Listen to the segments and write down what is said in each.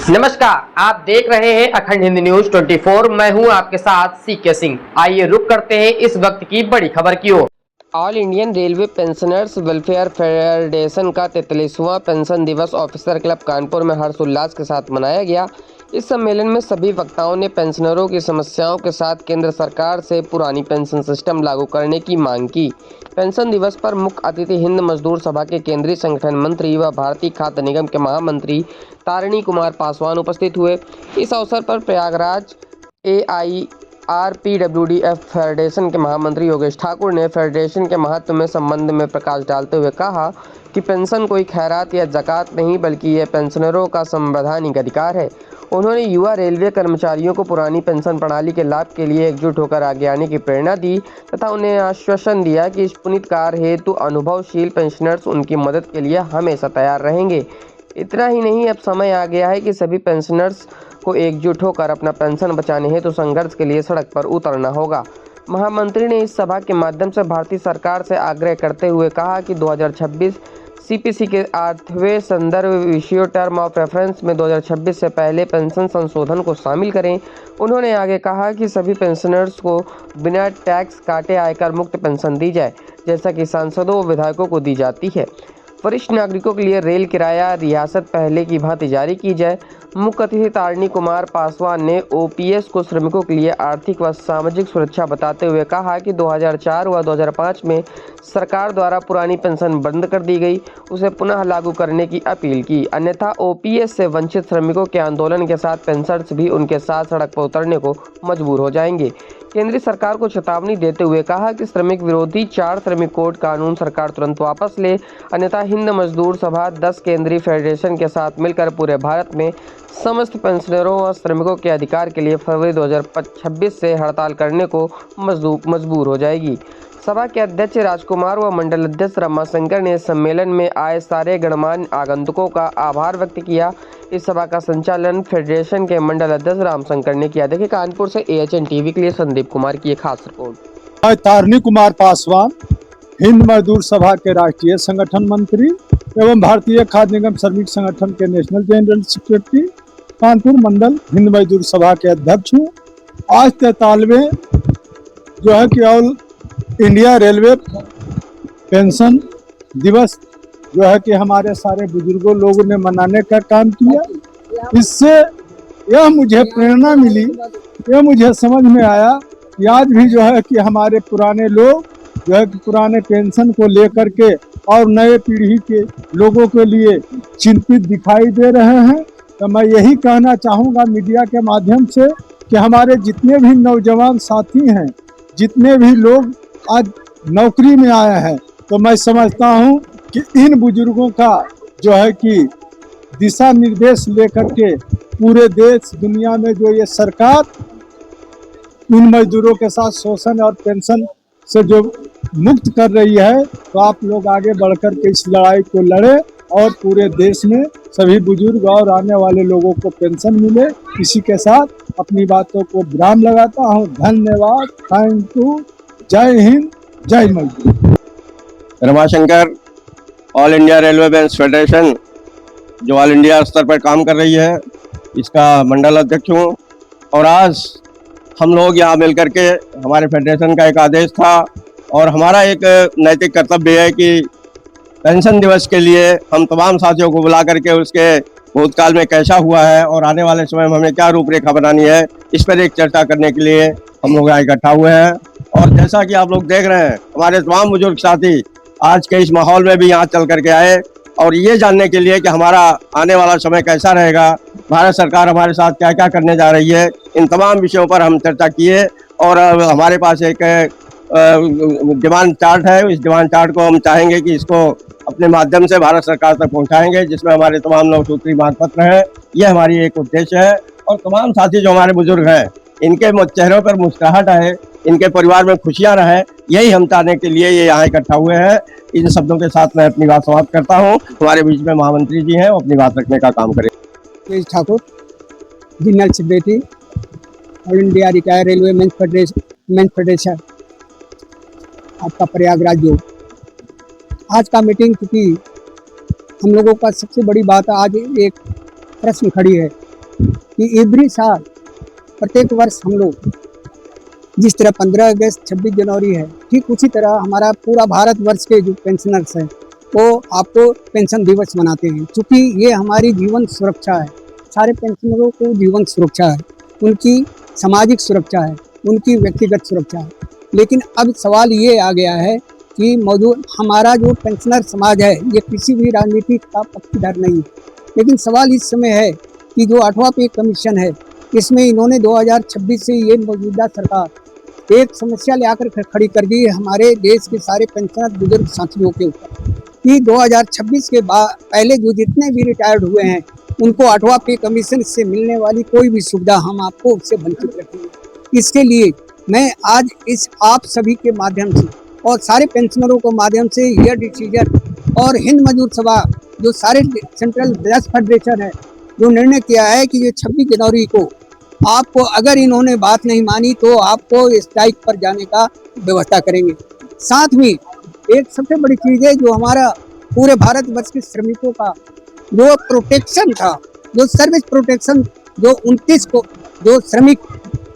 नमस्कार, आप देख रहे हैं अखंड हिंदी न्यूज 24। मैं हूं आपके साथ सीके सिंह। आइए रुक करते हैं इस वक्त की बड़ी खबर की ओर। All Indian railway pensioners welfare federation का 43वां पेंशन दिवस ऑफिसर क्लब कानपुर में हर्षोल्लास के साथ मनाया गया। इस सम्मेलन में सभी वक्ताओं ने पेंशनरों की समस्याओं के साथ केंद्र सरकार से पुरानी पेंशन सिस्टम लागू करने की मांग की। पेंशन दिवस पर मुख्य अतिथि हिंद मजदूर सभा के केंद्रीय संगठन मंत्री व भारतीय खाद्य निगम के महामंत्री तारिणी कुमार पासवान उपस्थित हुए। इस अवसर पर प्रयागराज AIRPWDF फेडरेशन के महामंत्री योगेश ठाकुर ने फेडरेशन के महत्व में संबंध में प्रकाश डालते हुए कहा कि पेंशन कोई खैरात या ज़कात नहीं बल्कि यह पेंशनरों का संवैधानिक अधिकार है। उन्होंने युवा रेलवे कर्मचारियों को पुरानी पेंशन प्रणाली के लाभ के लिए एकजुट होकर आगे आने की प्रेरणा दी तथा उन्हें आश्वासन दिया कि इस पुनीत कार्य हेतु अनुभवशील पेंशनर्स उनकी मदद के लिए हमेशा तैयार रहेंगे। इतना ही नहीं, अब समय आ गया है कि सभी पेंशनर्स को एकजुट होकर अपना पेंशन बचाने हेतु संघर्ष के लिए सड़क पर उतरना होगा। महामंत्री ने इस सभा के माध्यम से भारतीय सरकार से आग्रह करते हुए कहा कि 2026 CPC के 8वें संदर्भ विषयों टर्म ऑफ रेफरेंस में 2026 से पहले पेंशन संशोधन को शामिल करें। उन्होंने आगे कहा कि सभी पेंशनर्स को बिना टैक्स काटे आयकर मुक्त पेंशन दी जाए, जैसा कि सांसदों व विधायकों को दी जाती है। वरिष्ठ नागरिकों के लिए रेल किराया रियासत पहले की भांति जारी की जाए। मुख्य अतिथि तारिणी कुमार पासवान ने OPS को श्रमिकों के लिए आर्थिक व सामाजिक सुरक्षा बताते हुए कहा कि 2004 व 2005 में सरकार द्वारा पुरानी पेंशन बंद कर दी गई, उसे पुनः लागू करने की अपील की। अन्यथा OPS से वंचित श्रमिकों के आंदोलन के साथ पेंशनर्स भी उनके साथ सड़क पर उतरने को मजबूर हो जाएंगे। केंद्रीय सरकार को चेतावनी देते हुए कहा कि श्रमिक विरोधी 4 श्रमिक कोड कानून सरकार तुरंत वापस ले, अन्यथा हिंद मजदूर सभा 10 केंद्रीय फेडरेशन के साथ मिलकर पूरे भारत में समस्त पेंशनरों व श्रमिकों के अधिकार के लिए फरवरी 2026 से हड़ताल करने को मजबूर हो जाएगी। सभा के अध्यक्ष राजकुमार व मंडल अध्यक्ष रमाशंकर ने सम्मेलन में आए सारे गणमान्य आगंतुकों का आभार व्यक्त किया। इस सभा का संचालन फेडरेशन के मंडल अध्यक्ष रामशंकर ने किया। देखिए, कानपुर से AHN TV के लिए संदीप कुमार की एक खास रिपोर्ट। तारिणी कुमार पासवान, हिंद मजदूर सभा के राष्ट्रीय संगठन मंत्री एवं भारतीय खाद्य निगम श्रमिक संगठन के नेशनल जनरल सेक्रेटरी, कानपुर मंडल हिंद मजदूर सभा के अध्यक्ष हूँ। आज 43वें जो है कि ऑल इंडिया रेलवे पेंशन दिवस जो है कि हमारे सारे बुजुर्गों लोगों ने मनाने का काम किया। इससे यह मुझे प्रेरणा मिली, यह मुझे समझ में आया कि आज भी जो है कि हमारे पुराने लोग जो है कि पुराने पेंशन को लेकर के और नए पीढ़ी के लोगों के लिए चिंतित दिखाई दे रहे हैं। तो मैं यही कहना चाहूँगा मीडिया के माध्यम से कि हमारे जितने भी नौजवान साथी हैं, जितने भी लोग आज नौकरी में आए हैं, तो मैं समझता हूँ कि इन बुजुर्गों का जो है कि दिशा निर्देश लेकर के पूरे देश दुनिया में जो ये सरकार इन मजदूरों के साथ शोषण और पेंशन से जो मुक्त कर रही है, तो आप लोग आगे बढ़कर के इस लड़ाई को लड़े और पूरे देश में सभी बुजुर्ग और आने वाले लोगों को पेंशन मिले। इसी के साथ अपनी बातों को विराम लगाता हूँ। धन्यवाद, थैंक यू, जय हिंद, जय मजदूर। Ramashankar, all India railway bench federation जो ऑल इंडिया स्तर पर काम कर रही है, इसका मंडल अध्यक्ष हूँ। और आज हम लोग यहाँ मिल करके, हमारे फेडरेशन का एक आदेश था और हमारा एक नैतिक कर्तव्य है कि पेंशन दिवस के लिए हम तमाम साथियों को बुला करके उसके भूतकाल में कैसा हुआ है और आने वाले समय में हमें क्या रूपरेखा बनानी है, इस पर एक चर्चा करने के लिए हम लोग यहाँ इकट्ठा हुए हैं। और जैसा कि आप लोग देख रहे हैं, हमारे तमाम बुजुर्ग साथी आज के इस माहौल में भी यहाँ चल करके आए और ये जानने के लिए कि हमारा आने वाला समय कैसा रहेगा, भारत सरकार हमारे साथ क्या क्या करने जा रही है, इन तमाम विषयों पर हम चर्चा किए। और हमारे पास एक डिमांड चार्ट है। इस डिमांड चार्ट को हम चाहेंगे कि इसको अपने माध्यम से भारत सरकार तक पहुंचाएंगे, जिसमें हमारे तमाम 9 सूत्री मांग पत्र है। ये हमारी एक उद्देश्य है। और तमाम साथी जो हमारे बुजुर्ग हैं, इनके चेहरों पर मुस्कुराहट है, इनके परिवार में खुशियां रहे, यही हम चाहने के लिए ये यहाँ इकट्ठा हुए हैं। इन शब्दों के साथ मैं अपनी बात समाप्त करता हूँ। हमारे बीच में महामंत्री जी हैं, वो अपनी बात रखने का काम करें। Yogesh Thakur, general secretary, all India retire railway men's federation, आपका प्रयागराज जो आज का मीटिंग, क्योंकि हम लोगों का सबसे बड़ी बात आज एक प्रश्न खड़ी है कि एवरी साल प्रत्येक वर्ष हम लोग जिस तरह 15 अगस्त 26 जनवरी है, ठीक उसी तरह हमारा पूरा भारतवर्ष के जो पेंशनर्स हैं वो आपको पेंशन दिवस मनाते हैं। क्योंकि ये हमारी जीवन सुरक्षा है, सारे पेंशनरों को जीवन सुरक्षा है, उनकी सामाजिक सुरक्षा है, उनकी व्यक्तिगत सुरक्षा है। लेकिन अब सवाल ये आ गया है कि मौजूद हमारा जो पेंशनर समाज है ये किसी भी राजनीति का पक्षधर नहीं है। लेकिन सवाल इस समय है कि जो 8वां पे कमीशन है इसमें इन्होंने 2026 से ये मौजूदा सरकार एक समस्या ले आकर खड़ी कर दी है हमारे देश के सारे पेंशनर बुजुर्ग साथियों के ऊपर कि 2026 के बाद पहले जो जितने भी रिटायर्ड हुए हैं उनको 8वां पे कमीशन से मिलने वाली कोई भी सुविधा हम आपको उससे वंचित रखेंगे। इसके लिए मैं आज इस आप सभी के माध्यम से और सारे पेंशनरों के माध्यम से यह डिसीजन और हिंद मजदूर सभा जो सारे सेंट्रल बेस्ट फेडरेशन है जो निर्णय किया है कि ये 26 जनवरी को आपको अगर इन्होंने बात नहीं मानी तो आपको स्ट्राइक पर जाने का व्यवस्था करेंगे। साथ में एक सबसे बड़ी चीज़ है जो हमारा पूरे भारतवर्ष के श्रमिकों का जो प्रोटेक्शन था, जो सर्विस प्रोटेक्शन जो 29 को जो श्रमिक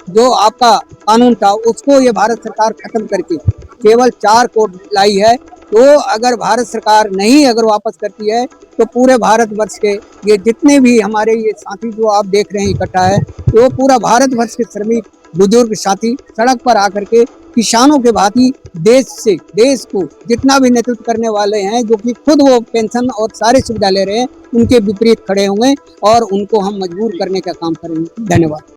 जो आपका कानून था उसको ये भारत सरकार खत्म करके केवल 4 को लाई है। तो अगर भारत सरकार नहीं अगर वापस करती है तो पूरे भारतवर्ष के ये जितने भी हमारे ये साथी जो आप देख रहे हैं इकट्ठा है तो पूरा भारतवर्ष के श्रमिक बुजुर्ग साथी सड़क पर आकर के किसानों के भांति देश को जितना भी नेतृत्व करने वाले हैं जो कि खुद वो पेंशन और सारी सुविधा ले रहे हैं उनके विपरीत खड़े होंगे और उनको हम मजबूर करने का काम करेंगे। धन्यवाद।